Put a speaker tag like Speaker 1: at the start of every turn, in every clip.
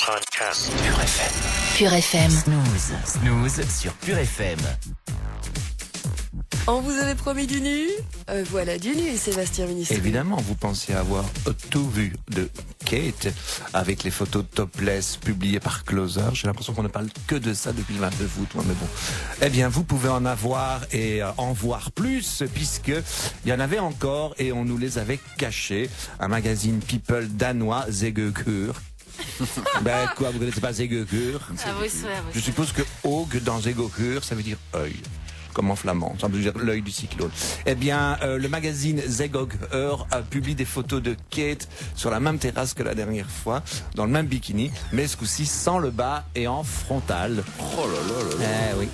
Speaker 1: Podcast.
Speaker 2: Pure FM.
Speaker 3: Pure FM.
Speaker 2: Snooze sur Pure FM.
Speaker 4: On vous avait promis du nu. Voilà du nu, Sébastien Ministre.
Speaker 5: Évidemment, vous pensiez avoir tout vu de Kate avec les photos topless publiées par Closer. J'ai l'impression qu'on ne parle que de ça depuis le 29 août. Mais bon. Eh bien, vous pouvez en avoir et en voir plus puisque il y en avait encore et on nous les avait cachés. Un magazine People danois, Zegekur. Ben quoi, vous connaissez pas Zegekur? Je suppose que Haug dans Zegekur, ça veut dire œil. Comme en flamand, ça veut dire l'œil du cyclone. Eh bien, le magazine Zegekur a publié des photos de Kate sur la même terrasse que la dernière fois, dans le même bikini, mais ce coup-ci sans le bas et en frontal. Oh là là là là. Eh oui.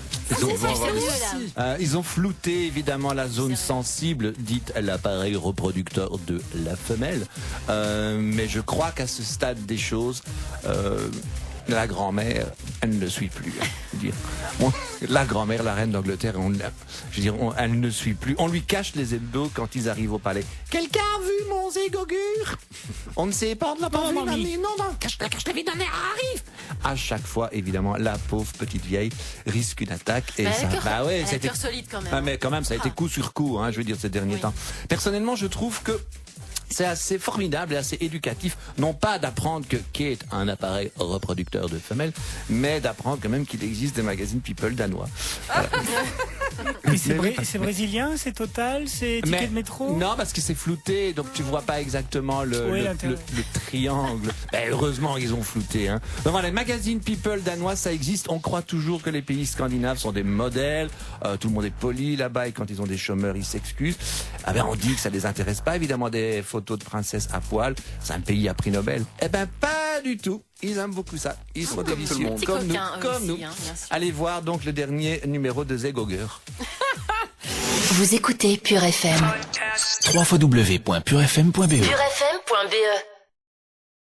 Speaker 5: Ils ont flouté évidemment la zone sensible, dite l'appareil reproducteur de la femelle. Mais je crois qu'à ce stade des choses, la grand-mère, elle ne le suit plus. La grand-mère, la reine d'Angleterre, elle ne suit plus. On lui cache les hebdos quand ils arrivent au palais. Quelqu'un a vu mon Zegekur? On ne sait pas, on ne l'a pas vu, mamie. Non, cache-la vite, on arrive. À chaque fois, évidemment, la pauvre petite vieille risque une attaque. Et ça,
Speaker 4: elle a cœur solide quand même.
Speaker 5: Ah, mais quand même, ça a été coup sur coup, je veux dire, ces derniers temps. Personnellement, je trouve que c'est assez formidable et assez éducatif, non pas d'apprendre que Kate a un appareil reproducteur de femelles, mais d'apprendre quand même qu'il existe des magazines People danois.
Speaker 6: C'est brésilien, c'est Total, c'est ticket de métro?
Speaker 5: Non, parce que c'est flouté, donc tu vois pas exactement le triangle. Ben, heureusement, ils ont flouté. Donc voilà, le magazine People danois, ça existe. On croit toujours que les pays scandinaves sont des modèles. Tout le monde est poli là-bas et quand ils ont des chômeurs, ils s'excusent. Ah ben, on dit que ça les intéresse pas, évidemment, des photos de princesses à poil. C'est un pays à prix Nobel. Eh ben, pas du tout. Ils aiment beaucoup ça. Ils sont délicieux. Comme nous. Allez voir donc le dernier numéro de Zegekur.
Speaker 3: Vous écoutez Pure FM.
Speaker 2: www.purefm.be.
Speaker 3: purefm.be